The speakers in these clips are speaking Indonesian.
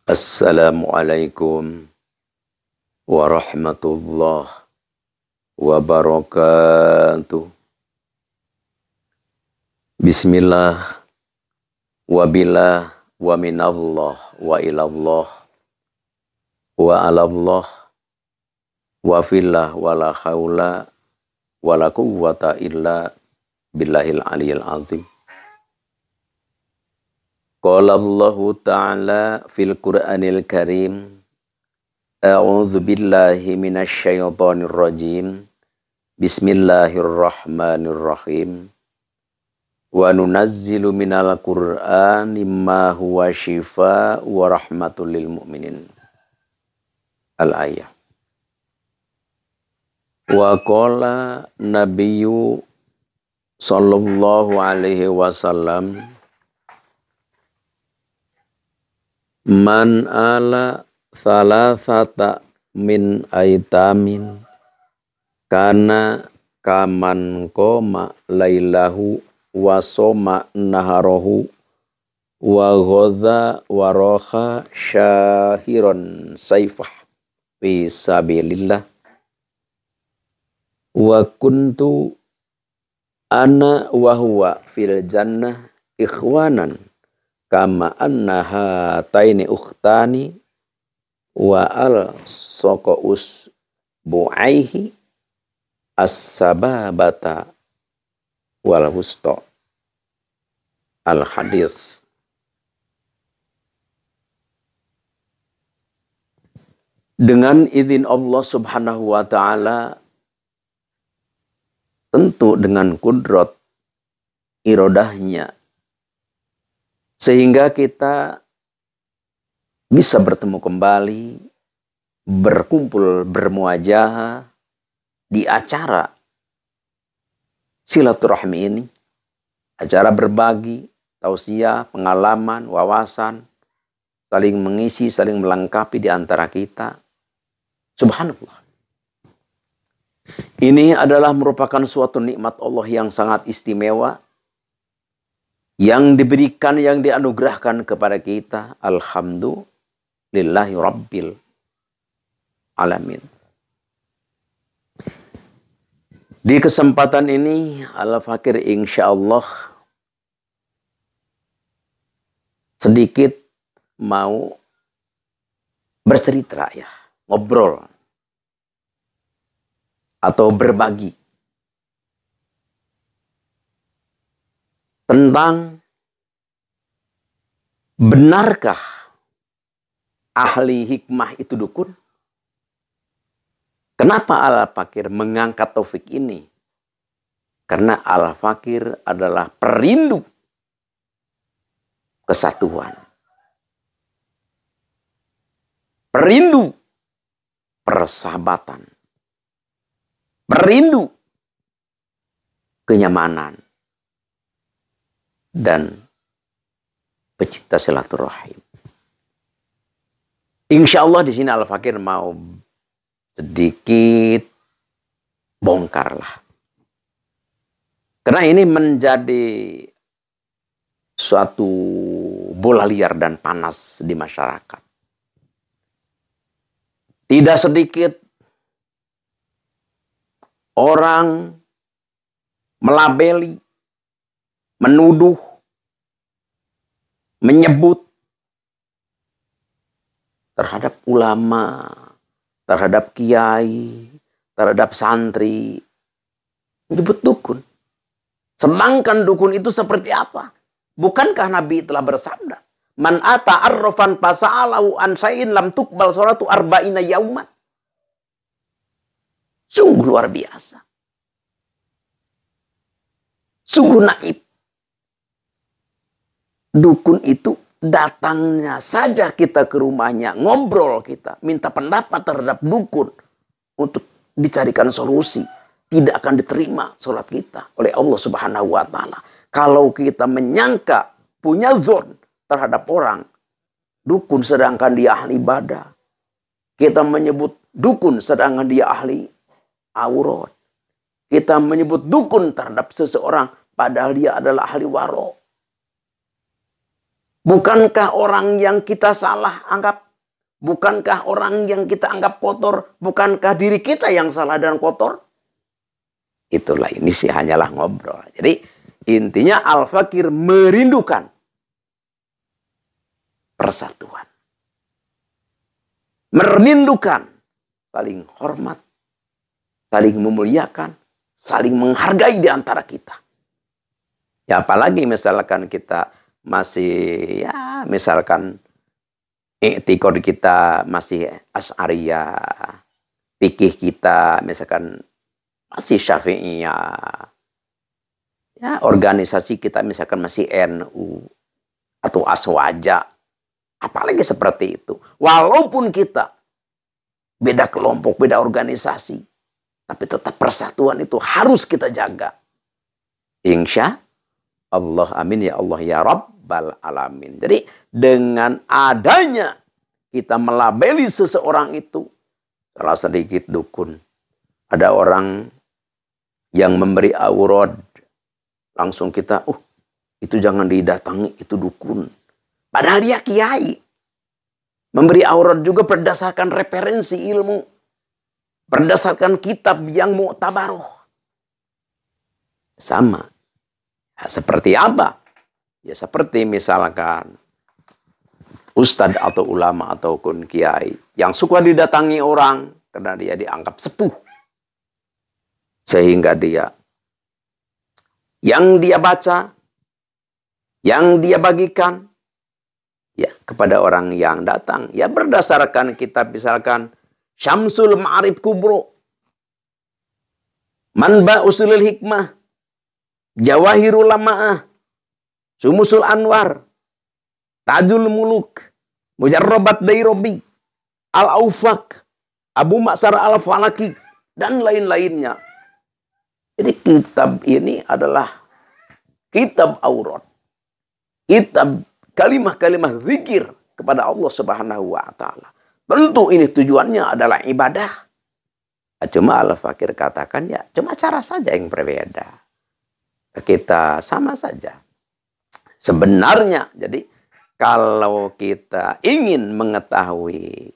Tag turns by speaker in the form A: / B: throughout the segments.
A: Assalamualaikum warahmatullahi wabarakatuh. Bismillah, wabillah, wa minallah, wa ilallah, wa alallah, wa fillah, wa la hawla, wa la quwwata illa billahil aliyil azim. Qala Allahu ta'ala fil Qur'anil Karim, a'udzu billahi minasy syaithanir rajim. Bismillahirrahmanirrahim. Wa nunazzilu minal Qur'ani ma huwa syifaa'un wa rahmatul lil mu'minin. Al-ayah. Wa qala nabiyyu sallallahu alaihi wasallam, man ala thalathata min aitamin kana kaman qoma lailahu wa soma naharahu wa ghadha wa roha syahiron saifah fi sabilillah wa kuntu ana wa huwa fil jannah ikhwanan kama annaha taini ukhtani wa al soqous bu'aihi as-sababata wal wusta. Al-hadits. Dengan izin Allah subhanahu wa ta'ala, tentu dengan kudrat irodahnya, sehingga kita bisa bertemu kembali, berkumpul, bermuajahah di acara silaturahmi ini. Acara berbagi, tausiah, pengalaman, wawasan, saling mengisi, saling melengkapi di antara kita. Subhanallah. Ini adalah merupakan suatu nikmat Allah yang sangat istimewa, yang diberikan, yang dianugerahkan kepada kita. Alhamdulillahi Rabbil Alamin. Di kesempatan ini, Al-Fakir insyaallah sedikit mau bercerita ya, ngobrol atau berbagi tentang benarkah ahli hikmah itu dukun? Kenapa Al-Fakir mengangkat topik ini? Karena Al-Fakir adalah perindu kesatuan, perindu persahabatan, perindu kenyamanan, dan pecinta silaturahim. Insya Allah di sini Al-Fakir mau sedikit bongkarlah. Karena ini menjadi suatu bola liar dan panas di masyarakat. Tidak sedikit orang melabeli, menuduh, menyebut terhadap ulama, terhadap kiai, terhadap santri, menyebut dukun. Sedangkan dukun itu seperti apa? Bukankah Nabi telah bersabda, man ata arrafan fasa'alahu an syai'in lam tuqbal sholatu arba'ina yauman. Sungguh luar biasa. Sungguh naib. Dukun itu datangnya saja kita ke rumahnya, ngobrol kita, minta pendapat terhadap dukun untuk dicarikan solusi. Tidak akan diterima sholat kita oleh Allah Subhanahu wa ta'ala. Kalau kita menyangka, punya zon terhadap orang, dukun sedangkan dia ahli ibadah. Kita menyebut dukun sedangkan dia ahli aurat. Kita menyebut dukun terhadap seseorang padahal dia adalah ahli waro. Bukankah orang yang kita salah anggap? Bukankah orang yang kita anggap kotor? Bukankah diri kita yang salah dan kotor? Itulah, ini sih hanyalah ngobrol. Jadi intinya Al-Fakir merindukan persatuan. Merindukan saling hormat, saling memuliakan, saling menghargai di antara kita. Ya apalagi misalkan kita masih, ya misalkan i'tiqad kita masih Asy'ariyah, fikih kita misalkan masih Syafi'iyah, ya organisasi kita misalkan masih NU atau Aswaja, apalagi seperti itu. Walaupun kita beda kelompok, beda organisasi, tapi tetap persatuan itu harus kita jaga. Insya Allah, amin ya Allah ya Rabbal Alamin. Jadi dengan adanya kita melabeli seseorang itu, salah sedikit dukun, ada orang yang memberi aurad, langsung kita, itu jangan didatangi, itu dukun. Padahal dia kiai. Memberi aurad juga berdasarkan referensi ilmu, berdasarkan kitab yang mu'tabaroh. Sama. Ya, seperti apa? Ya seperti misalkan ustadz atau ulama ataupun kiai yang suka didatangi orang karena dia dianggap sepuh. Sehingga dia yang dia baca, yang dia bagikan ya kepada orang yang datang, ya berdasarkan kitab misalkan Syamsul Ma'arif Kubro, Manba Usulul Hikmah, Jawahirul Lama'ah, Sumusul Anwar, Tajul Muluk, Mujarrabat Dairobi, Al-Aufak, Abu Ma'sar Al-Falaki, dan lain-lainnya. Jadi kitab ini adalah kitab aurat. Kitab kalimah-kalimah zikir kepada Allah Subhanahu wa Ta'ala. Tentu ini tujuannya adalah ibadah. Cuma Al-Fakir katakan ya cuma cara saja yang berbeda. Kita sama saja. Sebenarnya jadi kalau kita ingin mengetahui,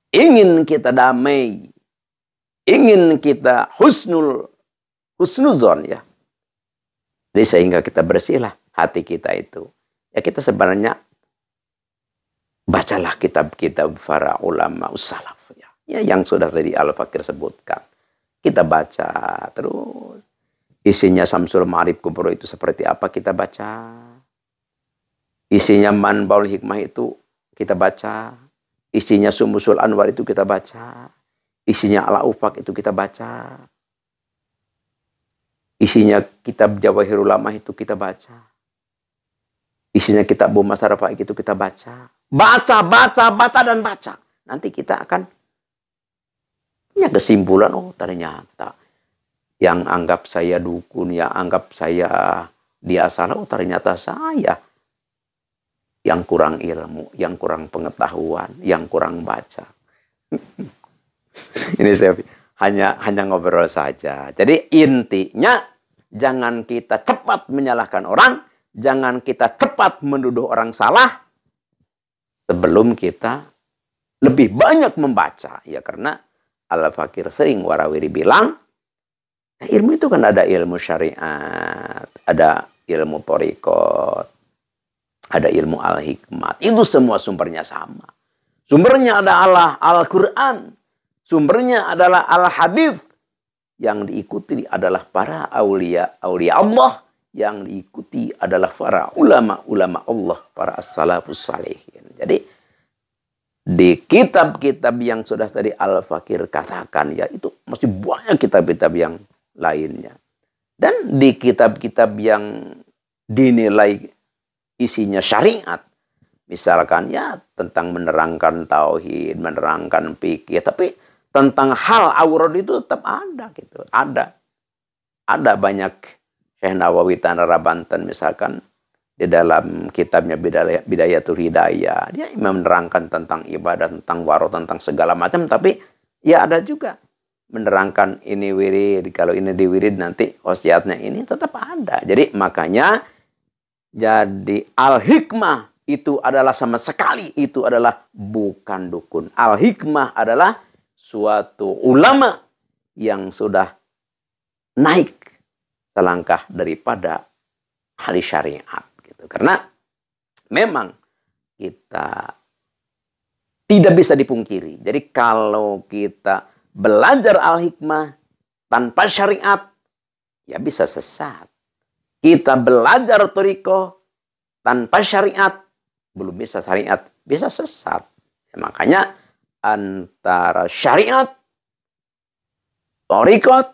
A: ingin kita damai, ingin kita husnuzon ya. Jadi sehingga kita bersihlah hati kita itu. Ya kita sebenarnya bacalah kitab-kitab para ulama ussalaf ya. Ya yang sudah tadi Al-Fakir sebutkan. Kita baca terus. Isinya Syamsul Ma'arif Kubro itu seperti apa kita baca. Isinya Manbaul Hikmah itu kita baca. Isinya Sumusul Anwar itu kita baca. Isinya Al-Aufak itu kita baca. Isinya kitab Jawahirul Lama'ah itu kita baca. Isinya kitab Abu Ma'sar Al-Falaki itu kita baca. Baca, dan baca. Nanti kita akan punya kesimpulan, ternyata yang anggap saya dukun, yang anggap saya dia salah, ternyata saya yang kurang ilmu, yang kurang pengetahuan, yang kurang baca. Ini saya hanya ngobrol saja. Jadi intinya jangan kita cepat menyalahkan orang, jangan kita cepat menuduh orang salah sebelum kita lebih banyak membaca. Ya karena Al-Fakir sering warawiri bilang, ilmu itu kan ada ilmu syariat, ada ilmu thariqat, ada ilmu al-hikmat. Itu semua sumbernya sama. Sumbernya adalah Al-Quran. Sumbernya adalah Al-Hadith. Yang diikuti adalah para aulia Allah. Yang diikuti adalah para ulama Allah, para as-salafus salihin. Jadi di kitab-kitab yang sudah tadi Al-Fakir katakan, ya itu masih banyak kitab-kitab yang lainnya. Dan di kitab-kitab yang dinilai isinya syariat, misalkan ya tentang menerangkan tauhid, menerangkan fikih, tapi tentang hal aurat itu tetap ada gitu. Ada banyak. Syekh Nawawi Tanara Banten misalkan di dalam kitabnya Bidayatul Hidayah, dia menerangkan tentang ibadah, tentang waro, tentang segala macam, tapi ya ada juga menerangkan ini wirid, kalau ini diwirid nanti wasiatnya ini tetap ada. Jadi makanya jadi al-hikmah itu adalah sama sekali itu adalah bukan dukun. Al-hikmah adalah suatu ulama yang sudah naik selangkah daripada ahli syariat gitu. Karena memang kita tidak bisa dipungkiri. Jadi kalau kita belajar al-hikmah tanpa syariat, ya bisa sesat. Kita belajar thariqah tanpa syariat, belum bisa syariat, bisa sesat. Ya, makanya antara syariat, thariqah,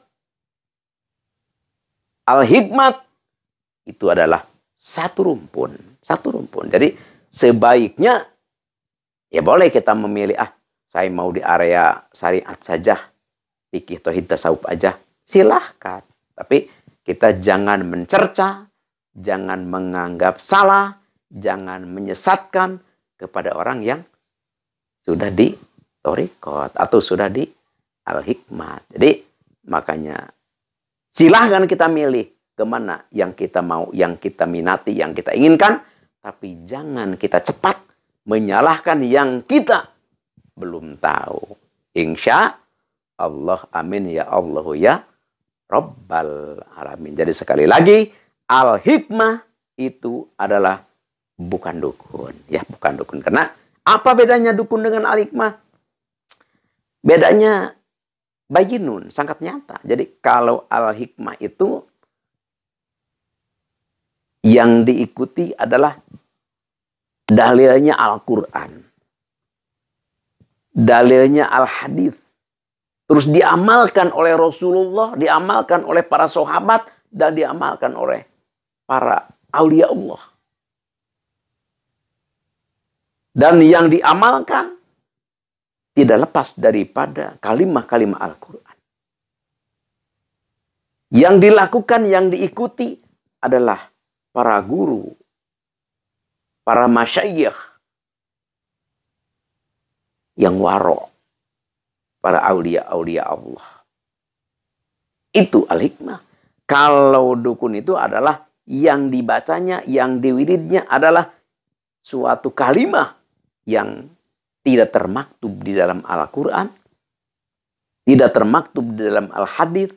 A: al-hikmat itu adalah satu rumpun. Satu rumpun. Jadi sebaiknya ya boleh kita memilih, saya mau di area syariat saja, fikih tauhid tasawuf aja, silahkan. Tapi kita jangan mencerca, jangan menganggap salah, jangan menyesatkan kepada orang yang sudah di thariqat atau sudah di al-hikmat. Jadi makanya silahkan kita milih kemana yang kita mau, yang kita minati, yang kita inginkan. Tapi jangan kita cepat menyalahkan yang kita belum tahu. Insya Allah, amin ya Allah ya Rabbal Alamin. Jadi sekali lagi, al-hikmah itu adalah bukan dukun. Ya, bukan dukun. Karena apa bedanya dukun dengan al-hikmah? Bedanya bayinun, sangat nyata. Jadi kalau al-hikmah itu yang diikuti adalah dalilnya Al-Quran, dalilnya Al-Hadis, terus diamalkan oleh Rasulullah, diamalkan oleh para sahabat, dan diamalkan oleh para aulia Allah. Dan yang diamalkan tidak lepas daripada kalimah-kalimah Al-Quran. Yang dilakukan, yang diikuti adalah para guru, para masyayikh yang waro, para aulia-aulia Allah. Itu al-hikmah. Kalau dukun itu adalah yang dibacanya, yang diwiridnya adalah suatu kalimah yang tidak termaktub di dalam Al-Quran, tidak termaktub di dalam Al-Hadis,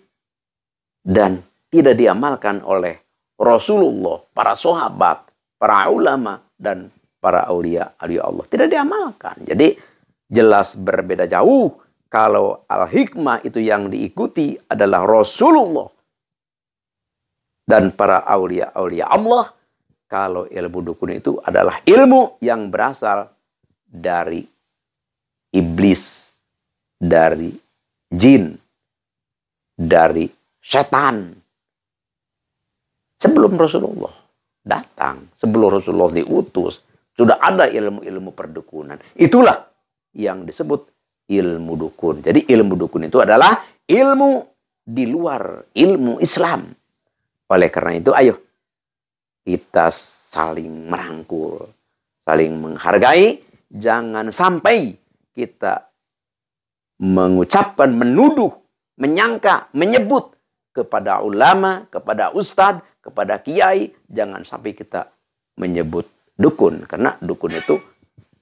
A: dan tidak diamalkan oleh Rasulullah, para sahabat, para ulama, dan para aulia Allah. Tidak diamalkan. Jadi jelas berbeda jauh. Kalau al-hikmah itu yang diikuti adalah Rasulullah dan para aulia Allah. Kalau ilmu dukun itu adalah ilmu yang berasal dari iblis, dari jin, dari setan. Sebelum Rasulullah datang, sebelum Rasulullah diutus, sudah ada ilmu-ilmu perdukunan. Itulah yang disebut ilmu dukun. Jadi ilmu dukun itu adalah ilmu di luar ilmu Islam. Oleh karena itu, ayo kita saling merangkul, saling menghargai. Jangan sampai kita mengucapkan, menuduh, menyangka, menyebut kepada ulama, kepada ustadz, kepada kiai. Jangan sampai kita menyebut dukun. Karena dukun itu,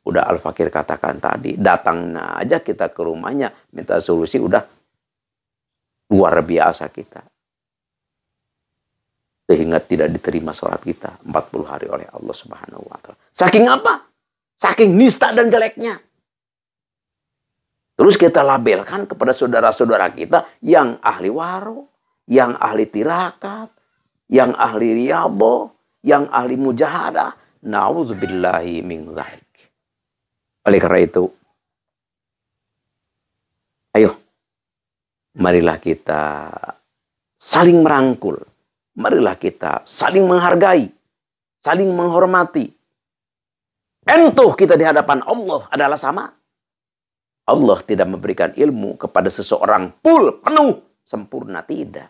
A: udah Al-Fakir katakan tadi, datangnya aja kita ke rumahnya, minta solusi, udah luar biasa kita. Sehingga tidak diterima sholat kita 40 hari oleh Allah Subhanahu wa Ta'ala. Saking apa? Saking nista dan jeleknya. Terus kita labelkan kepada saudara-saudara kita yang ahli waro, yang ahli tirakat, yang ahli riyadhah, yang ahli mujahadah. Na'udzubillahi min dzalik. Oleh karena itu, ayo, marilah kita saling merangkul. Marilah kita saling menghargai, saling menghormati. Entuh kita di hadapan Allah adalah sama. Allah tidak memberikan ilmu kepada seseorang full, penuh, sempurna, tidak.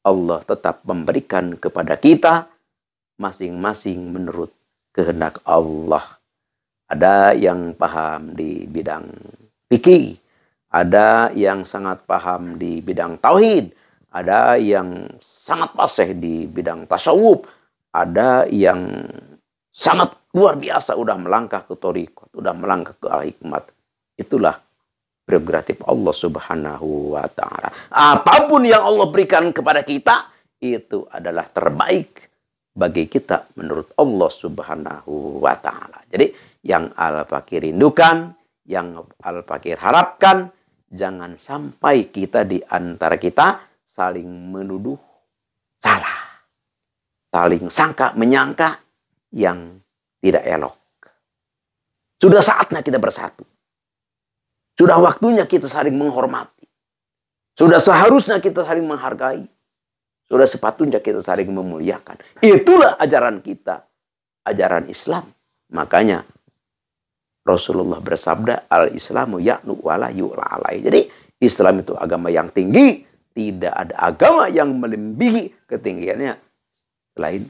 A: Allah tetap memberikan kepada kita masing-masing menurut kehendak Allah. Ada yang paham di bidang fikih, ada yang sangat paham di bidang tauhid, ada yang sangat fasih di bidang tasawuf, ada yang sangat luar biasa, udah melangkah ke thariqat, udah melangkah ke al-hikmat. Itulah prerogatif Allah Subhanahu wa taala. Apapun yang Allah berikan kepada kita itu adalah terbaik bagi kita menurut Allah Subhanahu wa taala. Jadi yang Al-Fakir rindukan, yang Al-Fakir harapkan, jangan sampai kita di antara kita saling menuduh salah, saling sangka menyangka yang tidak elok. Sudah saatnya kita bersatu. Sudah waktunya kita saling menghormati. Sudah seharusnya kita saling menghargai. Sudah sepatutnya kita saling memuliakan. Itulah ajaran kita, ajaran Islam. Makanya Rasulullah bersabda, al-Islamu ya'nu wala yu'la alai. Jadi Islam itu agama yang tinggi. Tidak ada agama yang melebihi ketinggiannya selain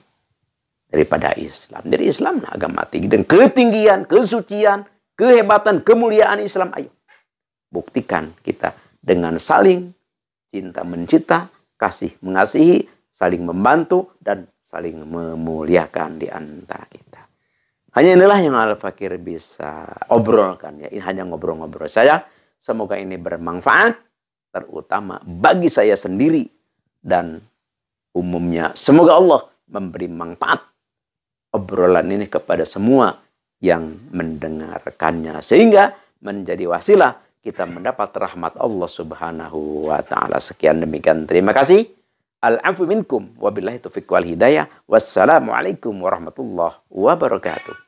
A: daripada Islam. Jadi Islam agama tinggi. Dan ketinggian, kesucian, kehebatan, kemuliaan Islam. Ayo, buktikan kita dengan saling cinta mencinta, kasih mengasihi, saling membantu, dan saling memuliakan di antara kita. Hanya inilah yang Al-Fakir bisa obrolkan. Ya. Ini hanya ngobrol-ngobrol saya. Semoga ini bermanfaat, terutama bagi saya sendiri. Dan umumnya, semoga Allah memberi manfaat obrolan ini kepada semua yang mendengarkannya. Sehingga menjadi wasilah kita mendapat rahmat Allah Subhanahu wa ta'ala. Sekian demikian. Terima kasih. Al-afu minkum. Wabillahi taufiq wal hidayah. Wassalamualaikum warahmatullahi wabarakatuh.